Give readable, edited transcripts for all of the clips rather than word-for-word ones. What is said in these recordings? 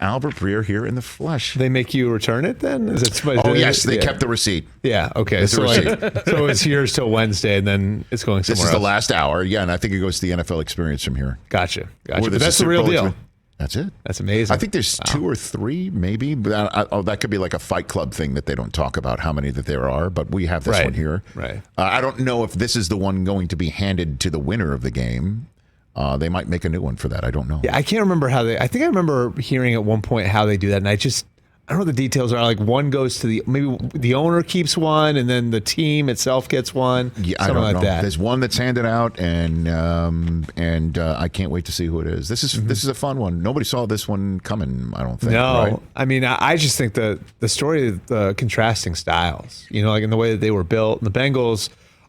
Albert Breer here in the flesh. They make you return it then? Yes, they kept the receipt. Yeah, okay. So it's yours till Wednesday, and then it's going somewhere else. This is the last hour, yeah, and I think it goes to the NFL Experience from here. Gotcha. But that's the real deal. That's it. That's amazing. I think there's 2 or 3, maybe. But that could be like a Fight Club thing that they don't talk about how many that there are. But we have this one here. Right. I don't know if this is the one going to be handed to the winner of the game. They might make a new one for that. I don't know. Yeah, I can't remember how I think I remember hearing at one point how they do that, and I don't know what the details are. Like one goes to maybe the owner keeps one, and then the team itself gets one. Yeah, I don't know. There's one that's handed out, and I can't wait to see who it is. This is a fun one. Nobody saw this one coming. I don't think. No, right? I mean, I just think the story of the contrasting styles. Like in the way that they were built. And the Bengals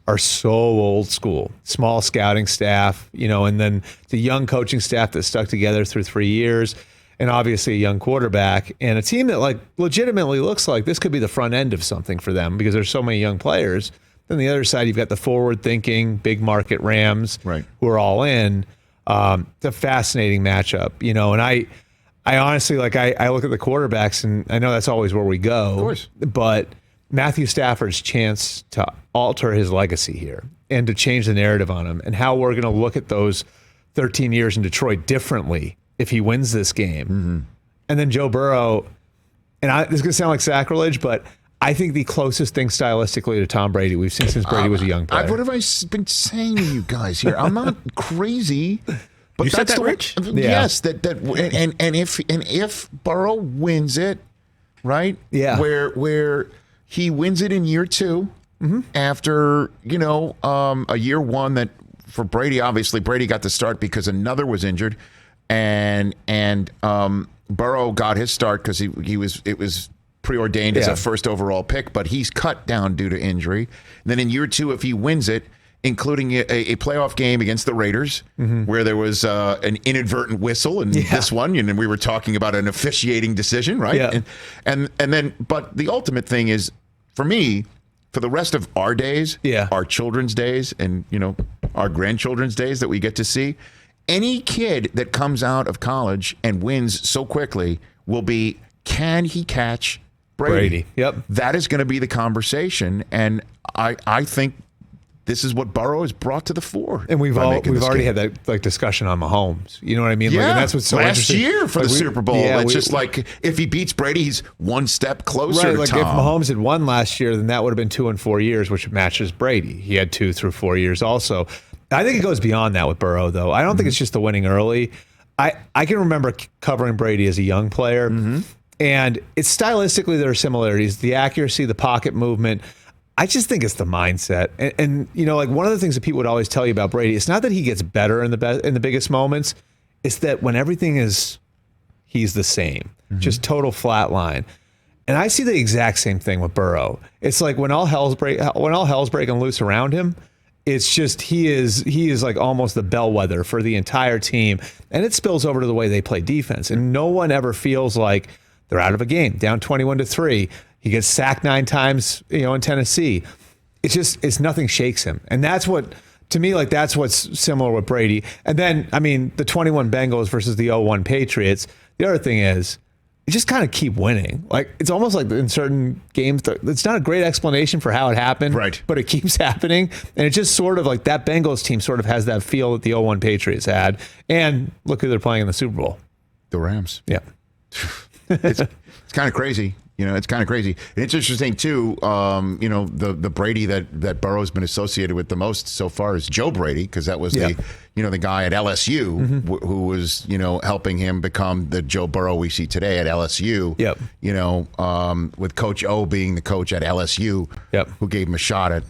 are so old school, small scouting staff, and then the young coaching staff that stuck together through 3 years, and obviously a young quarterback, and a team that legitimately looks like this could be the front end of something for them because there's so many young players. Then the other side, you've got the forward-thinking, big market Rams, who are all in. It's a fascinating matchup, and I honestly, I look at the quarterbacks, and I know that's always where we go, of course, but Matthew Stafford's chance to alter his legacy here and to change the narrative on him and how we're going to look at those 13 years in Detroit differently if he wins this game. Mm-hmm. And then Joe Burrow, and this is going to sound like sacrilege, but I think the closest thing stylistically to Tom Brady we've seen since Brady was a young player. What have I been saying to you guys here? I'm not crazy. But you said that, Rich? Yes, and if Burrow wins it, right? Yeah. Where he wins it in year 2 after, a year 1 that for Brady, obviously Brady got the start because another was injured, and Burrow got his start because it was preordained as a first overall pick, but he's cut down due to injury. And then in year 2, if he wins it, including a playoff game against the Raiders, where there was an inadvertent whistle, and this one, and we were talking about an officiating decision, right? Yeah. And then, but the ultimate thing is, for me, for the rest of our days, our children's days, and our grandchildren's days that we get to see, any kid that comes out of college and wins so quickly will be, can he catch Brady? Yep. That is going to be the conversation, and I think this is what Burrow has brought to the fore. And we've already had that discussion on Mahomes. You know what I mean? Yeah. And that's what's so interesting. Last year for the Super Bowl, it's just like if he beats Brady, he's one step closer to Tom. If Mahomes had won last year, then that would have been 2 and 4 years, which matches Brady. He had 2 through 4 years also. I think it goes beyond that with Burrow, though. I don't think it's just the winning early. I can remember covering Brady as a young player, and it's stylistically there are similarities. The accuracy, the pocket movement. I just think it's the mindset. And one of the things that people would always tell you about Brady, it's not that he gets better in the biggest moments. It's that when everything is, he's the same, just total flat line. And I see the exact same thing with Burrow. It's like when all hell's breaking loose around him, it's just he is like almost the bellwether for the entire team. And it spills over to the way they play defense. And no one ever feels like they're out of a game, down 21-3. He gets sacked 9 times, in Tennessee. It's nothing shakes him. And that's what, to me, that's what's similar with Brady. And then, the 21 Bengals versus the 0-1 Patriots. The other thing is, you just kind of keep winning. It's almost like in certain games, it's not a great explanation for how it happened, right? But it keeps happening. And it's just sort of like that Bengals team sort of has that feel that the 0-1 Patriots had. And look who they're playing in the Super Bowl. The Rams. Yeah. It's kind of crazy. It's kind of crazy. And it's interesting, too, the Brady that Burrow's been associated with the most so far is Joe Brady, because that was the guy at LSU who was, helping him become the Joe Burrow we see today at LSU. Yep. With Coach O being the coach at LSU, who gave him a shot at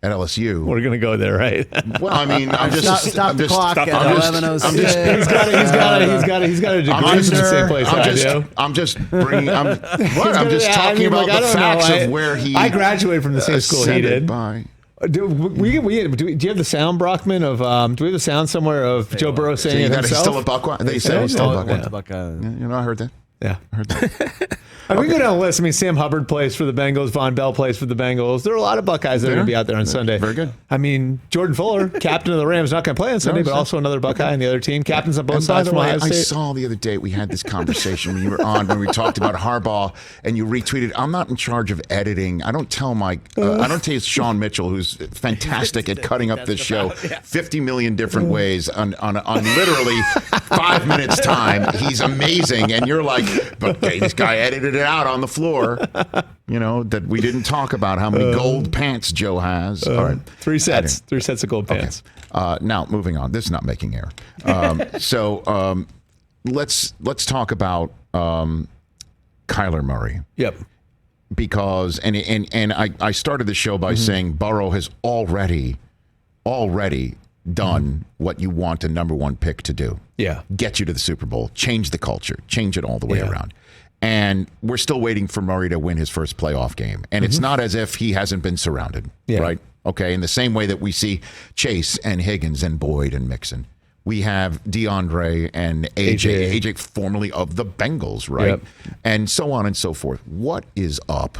LSU. We're going to go there, right? Well, I'm just stop the clock at 11:06. He's got a degree in the same place I'm just talking about the facts of where he. I graduated from the same school he did. Do you have the sound, Brockman, of do we have the sound somewhere of Joe Burrow saying it himself? He's still a Buckeye. They say he's still a Buckeye. Yeah. I heard that. Yeah. I heard that. I mean, we go down the list. I mean, Sam Hubbard plays for the Bengals. Von Bell plays for the Bengals. There are a lot of Buckeyes that are going to be out there on Sunday. Very good. I mean, Jordan Fuller, captain of the Rams, not going to play on Sunday, but also another Buckeye on the other team. Captains on both sides from Ohio State. I saw the other day we had this conversation when you were on, when we talked about Harbaugh, and you retweeted, I'm not in charge of editing. I don't tell my, I don't tell Sean Mitchell, who's fantastic at cutting up this show 50 million different ways on literally 5 minutes time. He's amazing. And you're like, but okay, this guy edited it out on the floor. That we didn't talk about how many gold pants Joe has. All right. 3 sets. 3 sets of gold pants. Okay. Now, moving on. This is not making air. Let's talk about Kyler Murray. Yep. Because, and I started the show by saying Burrow has already done what you want a number one pick to do. Yeah. Get you to the Super Bowl, change the culture, change it all the way around. And we're still waiting for Murray to win his first playoff game. And it's not as if he hasn't been surrounded, right? Okay, in the same way that we see Chase and Higgins and Boyd and Mixon. We have DeAndre and AJ formerly of the Bengals, right? Yep. And so on and so forth. What is up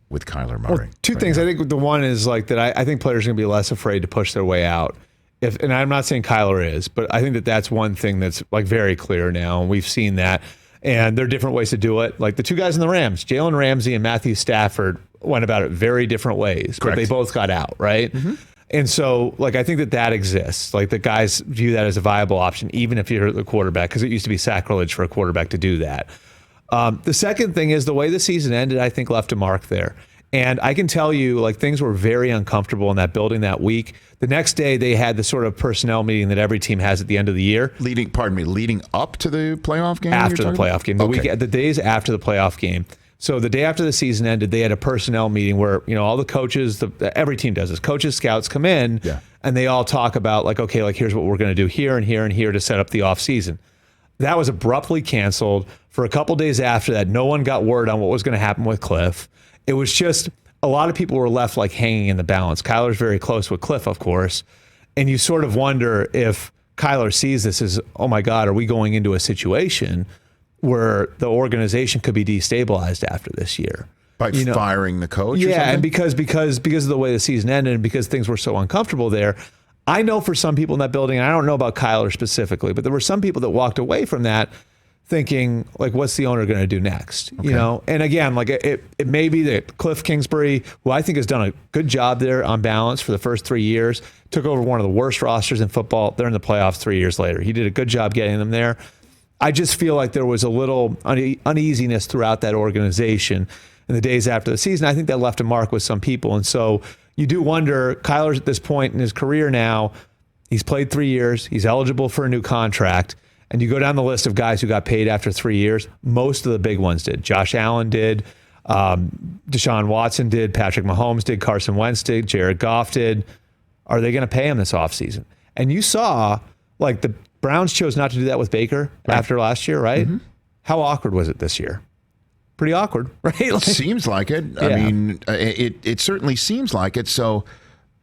with Kyler Murray? Well, two things. I think the one is like that I think players are going to be less afraid to push their way out. And I'm not saying Kyler is, but I think that's one thing that's like very clear now. And we've seen that. And there are different ways to do it. Like the two guys in the Rams, Jalen Ramsey and Matthew Stafford, went about it very different ways. Correct. But they both got out, right? And so, like, I think that exists. Like, the guys view that as a viable option, even if you're the quarterback, because it used to be sacrilege for a quarterback to do that. The second thing is the way the season ended, I think, left a mark there. And I can tell you, like, things were very uncomfortable in that building that week. The next day, they had the sort of personnel meeting that every team has at the end of the year. Leading up to the playoff game? After the playoff game. The days after the playoff game. So the day after the season ended, they had a personnel meeting where, all the coaches, every team does this. Coaches, scouts come in, and they all talk about, like, okay, like, here's what we're going to do here and here and here to set up the offseason. That was abruptly canceled. For a couple days after that, no one got word on what was going to happen with Cliff. It was just a lot of people were left like hanging in the balance. Kyler's very close with Cliff, of course. And you sort of wonder if Kyler sees this as, oh my God, are we going into a situation where the organization could be destabilized after this year? By firing the coach? Or something? And because of the way the season ended and because things were so uncomfortable there, I know for some people in that building, and I don't know about Kyler specifically, but there were some people that walked away from that thinking, like, what's the owner going to do next? Okay. And again, like, it may be that Cliff Kingsbury, who I think has done a good job there on balance for the first 3 years, took over one of the worst rosters in football. They're in the playoffs 3 years later. He did a good job getting them there. I just feel like there was a little uneasiness throughout that organization in the days after the season. I think that left a mark with some people. And so you do wonder, Kyler's at this point in his career now, he's played 3 years, he's eligible for a new contract. And you go down the list of guys who got paid after 3 years, most of the big ones did. Josh Allen did, Deshaun Watson did, Patrick Mahomes did, Carson Wentz did, Jared Goff did. Are they going to pay him this offseason? And you saw, like, the Browns chose not to do that with Baker after last year, right? How awkward was it this year? Pretty awkward, right? Like, seems like it. I mean, it certainly seems like it. So,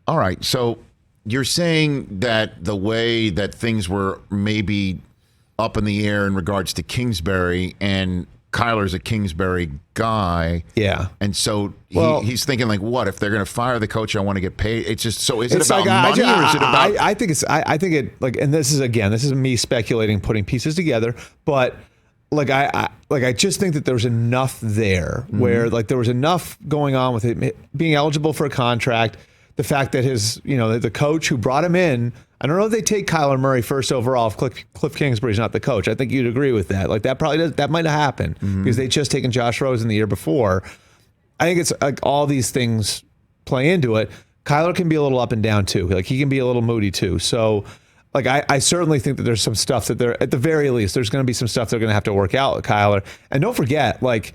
all right. So you're saying that the way that things were maybe up in the air in regards to Kingsbury, and Kyler's a Kingsbury guy. Yeah. And so he's thinking, like, what if they're going to fire the coach? I want to get paid. It's just, so is it about money or is it about? I think it, like, and this is me speculating, putting pieces together, but like, I just think that there's enough there where, like, there was enough going on with it being eligible for a contract. The fact that his, the coach who brought him in, I don't know if they take Kyler Murray first overall if Cliff Kingsbury's not the coach. I think you'd agree with that. Like, that might have happened because they'd just taken Josh Rosen the year before. I think it's like all these things play into it. Kyler can be a little up and down too. Like, he can be a little moody too. So, like, I certainly think that there's some stuff that they're, at the very least, there's going to be some stuff they're going to have to work out with Kyler. And don't forget, like,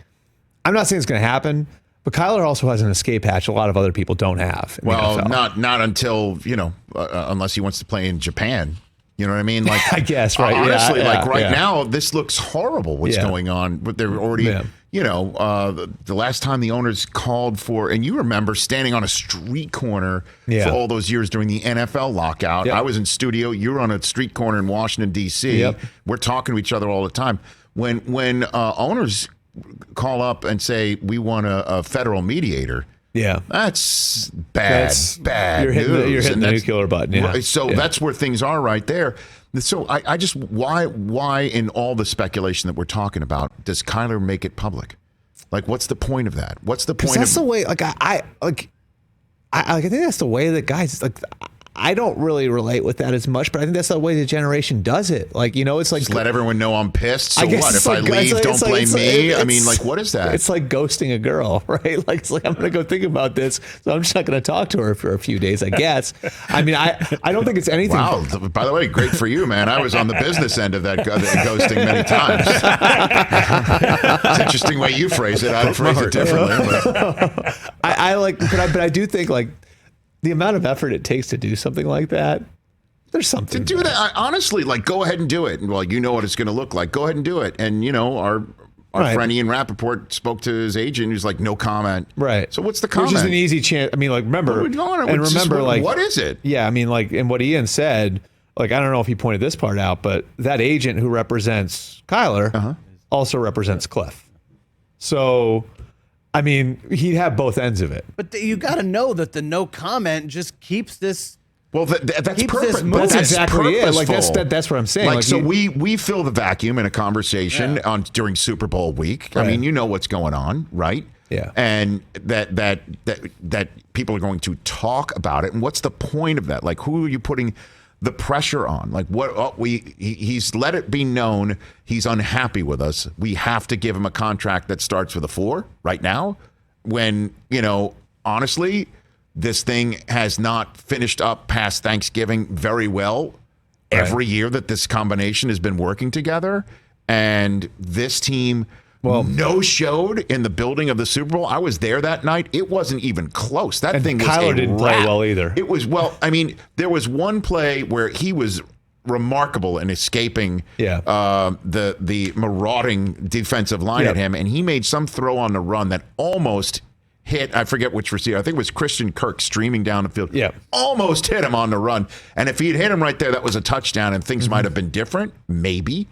I'm not saying it's going to happen, but Kyler also has an escape hatch a lot of other people don't have. Well, not until, unless he wants to play in Japan. You know what I mean? Like, I guess, right? Honestly, now, this looks horrible what's going on. But they're already, the last time the owners called for, and you remember standing on a street corner for all those years during the NFL lockout. I was in studio. You were on a street corner in Washington, D.C. We're talking to each other all the time. when owners call up and say we want a federal mediator. Yeah, that's bad you're news. You're hitting the nuclear button. Yeah. So that's where things are right there. So I just why in all the speculation that we're talking about does Kyler make it public? Like, what's the point of that? What's the point? That's the way. Like I think that's the way that guys like. I don't really relate with that as much, but I think that's the way the generation does it. Like, it's like... Just let everyone know I'm pissed. So what? If I leave, don't blame me? I mean, like, what is that? It's like ghosting a girl, right? Like, it's like, I'm going to go think about this, so I'm just not going to talk to her for a few days, I guess. I mean, I don't think it's anything... Wow. By the way, great for you, man. I was on the business end of that ghosting many times. It's an interesting way you phrase it. I'd phrase it differently. But I do think, like, the amount of effort it takes to do something like that, there's something to do that. Honestly, like, go ahead and do it. Well, you know what it's going to look like. Go ahead and do it. And our friend Ian Rappaport spoke to his agent. He's like, no comment. Right. So what's the comment? Which is an easy chance. I mean, like, remember, what is it? Yeah, I mean, like, and what Ian said, like, I don't know if he pointed this part out, but that agent who represents Kyler also represents Cliff. So, I mean, he'd have both ends of it. But you got to know that the no comment just keeps this. Well, that's purpose. That's exactly it. Like that's what I'm saying. Like so, we fill the vacuum in a conversation during Super Bowl week. Right. I mean, you know what's going on, right? Yeah. And that people are going to talk about it. And what's the point of that? Like, who are you putting the pressure on? Like, he's let it be known he's unhappy with us. We have to give him a contract that starts with a 4 right now, when honestly, this thing has not finished up past Thanksgiving very well every year that this combination has been working together. And this team no-showed in the building of the Super Bowl. I was there that night. It wasn't even close. That thing was Kyler didn't play well either. It was, I mean, there was one play where he was remarkable in escaping the marauding defensive line at him, and he made some throw on the run that almost hit, I forget which receiver. I think it was Christian Kirk streaming down the field. Yeah. Almost hit him on the run. And if he'd hit him right there, that was a touchdown, and things might have been different, maybe.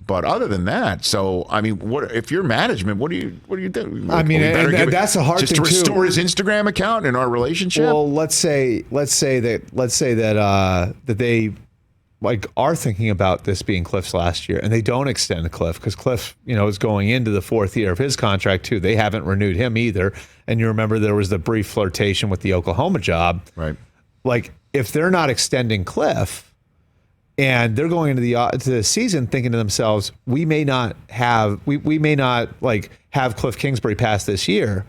But other than that, so I mean, what if you're management? What do you do? I mean, that's a hard thing just to restore his Instagram account in our relationship. Well, let's say that they like are thinking about this being Cliff's last year, and they don't extend Cliff because Cliff, is going into the 4th year of his contract too. They haven't renewed him either, and you remember there was the brief flirtation with the Oklahoma job, right? Like, if they're not extending Cliff, and they're going into the season thinking to themselves, we may not have Cliff Kingsbury past this year.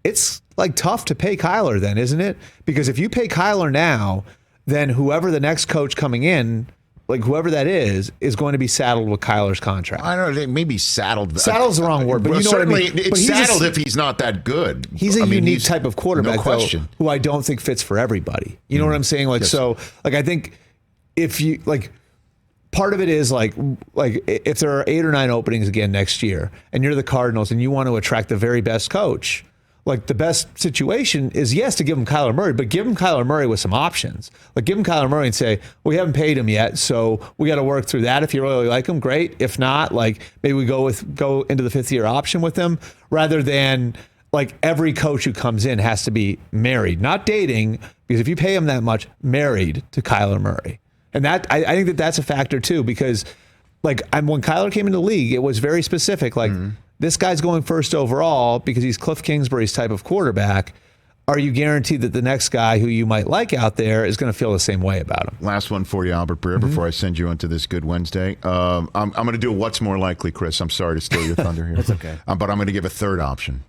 It's like tough to pay Kyler then, isn't it? Because if you pay Kyler now, then whoever the next coach coming in, like whoever that is going to be saddled with Kyler's contract. I don't know, maybe saddled. Saddled's the wrong word, but you know what I mean. It's saddled if he's not that good. He's a unique type of quarterback, no question, though, who I don't think fits for everybody. You know what I'm saying? Like, yes. So, like, I think if you like, part of it is like if there are 8 or 9 openings again next year, and you're the Cardinals and you want to attract the very best coach, like the best situation is to give him Kyler Murray, but give him Kyler Murray with some options. Like, give him Kyler Murray and say, we haven't paid him yet, so we got to work through that. If you really like him, great. If not, like, maybe we go into the 5th year option with him, rather than like every coach who comes in has to be married, not dating, because if you pay him that much, married to Kyler Murray. And that I think that's a factor too, because like when Kyler came into the league, it was very specific. Like, this guy's going first overall because he's Cliff Kingsbury's type of quarterback. Are you guaranteed that the next guy who you might like out there is going to feel the same way about him? Last one for you, Albert Breer, before I send you into this good Wednesday. I'm going to do what's more likely, Chris. I'm sorry to steal your thunder here. That's okay. But I'm going to give a third option.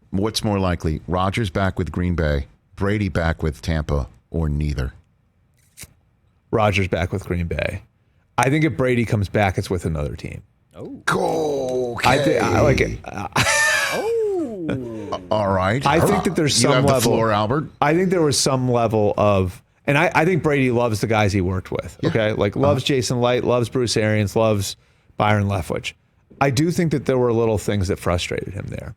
What's more likely? Rodgers back with Green Bay, Brady back with Tampa, or neither? Rodgers back with Green Bay. I think if Brady comes back, it's with another team. Oh, okay. I like it. All right. I think that there's some you have level. The floor, Albert. I think there was some level of, and I think Brady loves the guys he worked with. Okay, like loves Jason Light, loves Bruce Arians, loves Byron Leftwich. I do think that there were little things that frustrated him there,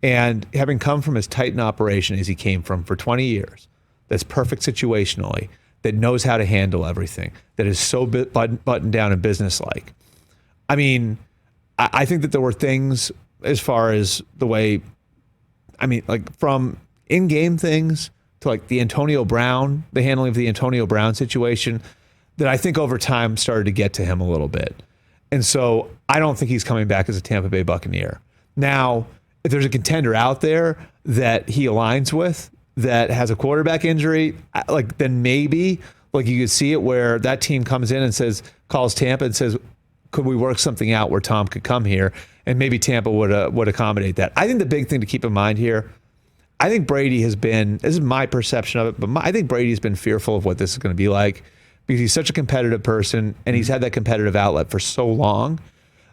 and having come from as tight an operation as he came from for 20 years, that's perfect situationally, that knows how to handle everything, that is so buttoned down and businesslike. I mean, I think that there were things as far as the way, I mean, like from in-game things to like the handling of the Antonio Brown situation that I think over time started to get to him a little bit. And so I don't think he's coming back as a Tampa Bay Buccaneer. Now, if there's a contender out there that he aligns with that has a quarterback injury, like then maybe like you could see it where that team comes in and calls Tampa and says, could we work something out where Tom could come here? And maybe Tampa would accommodate that. I think the big thing to keep in mind here, I think Brady has been, this is my perception of it, but I think Brady's been fearful of what this is going to be like because he's such a competitive person and he's had that competitive outlet for so long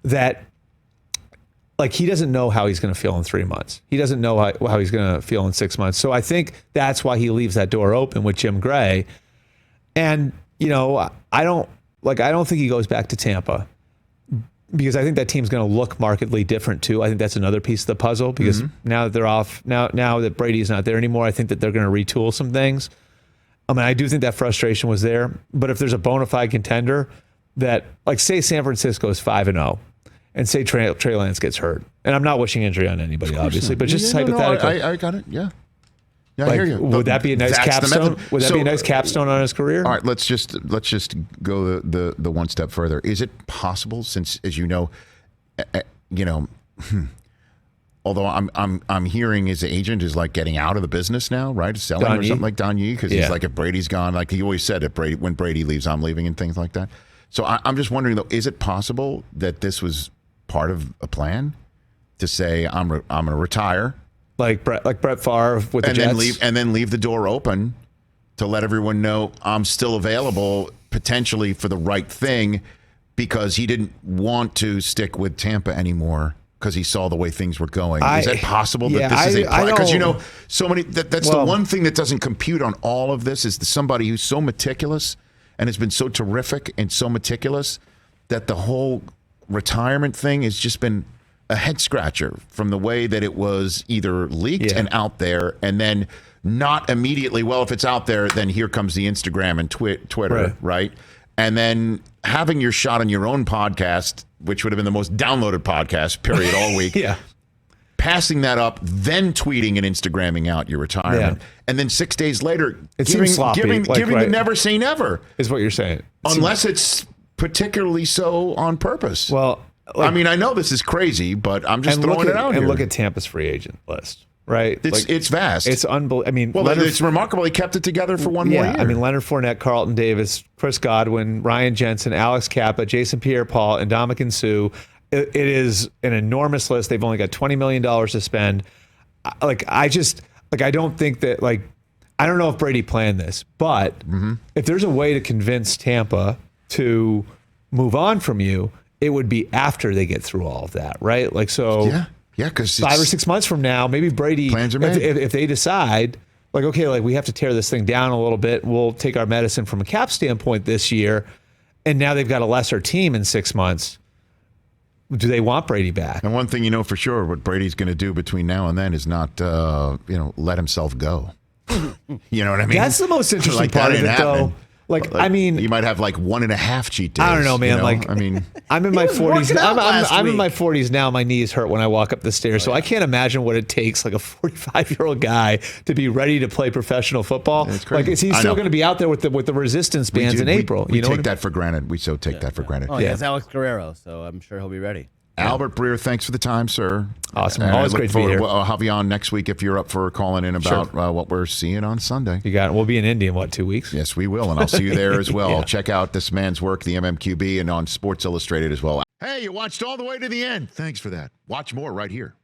that like he doesn't know how he's going to feel in 3 months. He doesn't know how he's going to feel in 6 months. So I think that's why he leaves that door open with Jim Gray. And, you know, I don't think he goes back to Tampa because I think that team's going to look markedly different too. I think that's another piece of the puzzle because now that they're off, now that Brady's not there anymore, I think that they're going to retool some things. I mean, I do think that frustration was there, but if there's a bona fide contender that, like, say San Francisco is 5-0 and say Trey Lance gets hurt, and I'm not wishing injury on anybody, obviously, but just hypothetically. No, I got it. Yeah. Yeah, like, I hear you. Would that be a nice capstone? Would that be a nice capstone on his career? All right, let's just go the one step further. Is it possible, since, as you know, although I'm hearing his agent is like getting out of the business now, right? Selling or something like Don Yee, because he's like, if Brady's gone, like he always said, when Brady leaves, I'm leaving and things like that. So I'm just wondering though, is it possible that this was part of a plan to say I'm going to retire? Like Brett Favre with the Jets. And then leave the door open to let everyone know I'm still available potentially for the right thing because he didn't want to stick with Tampa anymore because he saw the way things were going. Is that possible that this is a plan? Because, so many, that's the one thing that doesn't compute on all of this is somebody who's so meticulous and has been so terrific and so meticulous that the whole retirement thing has just been a head scratcher from the way that it was either leaked and out there and then not immediately, well, if it's out there, then here comes the Instagram and Twitter, right? And then having your shot on your own podcast, which would have been the most downloaded podcast, period, all week. Passing that up, then tweeting and Instagramming out your retirement. And then 6 days later, giving the never say never. Is what you're saying. Unless it's particularly so on purpose. Well, I mean, I know this is crazy, but I'm just throwing it out here. And look at Tampa's free agent list, right? It's vast. It's unbelievable. I mean, it's remarkable he kept it together for one more year. I mean, Leonard Fournette, Carlton Davis, Chris Godwin, Ryan Jensen, Alex Kappa, Jason Pierre-Paul, and Ndamukong Suh. It is an enormous list. They've only got $20 million to spend. I don't think that, I don't know if Brady planned this, but if there's a way to convince Tampa to move on from you, it would be after they get through all of that, right? Because 5 or 6 months from now, maybe Brady, plans are made. If they decide, we have to tear this thing down a little bit, we'll take our medicine from a cap standpoint this year, and now they've got a lesser team in 6 months. Do they want Brady back? And one thing you know for sure, what Brady's going to do between now and then is not, let himself go. You know what I mean? That's the most interesting part of it, though. You might have 1.5 cheat days. I don't know, man. I'm in my 40s. I'm in my 40s now. My knees hurt when I walk up the stairs, so I can't imagine what it takes, like a 45-year-old guy, to be ready to play professional football. Is he still going to be out there with the resistance bands in April? We take that for granted. We so take that for granted. Oh, yeah, it's Alex Guerrero, so I'm sure he'll be ready. Albert Breer, thanks for the time, sir. Awesome. Always great to be here. I'll have you on next week if you're up for calling in about what we're seeing on Sunday. You got it. We'll be in India in, 2 weeks? Yes, we will, and I'll see you there as well. Check out this man's work, the MMQB, and on Sports Illustrated as well. Hey, you watched all the way to the end. Thanks for that. Watch more right here.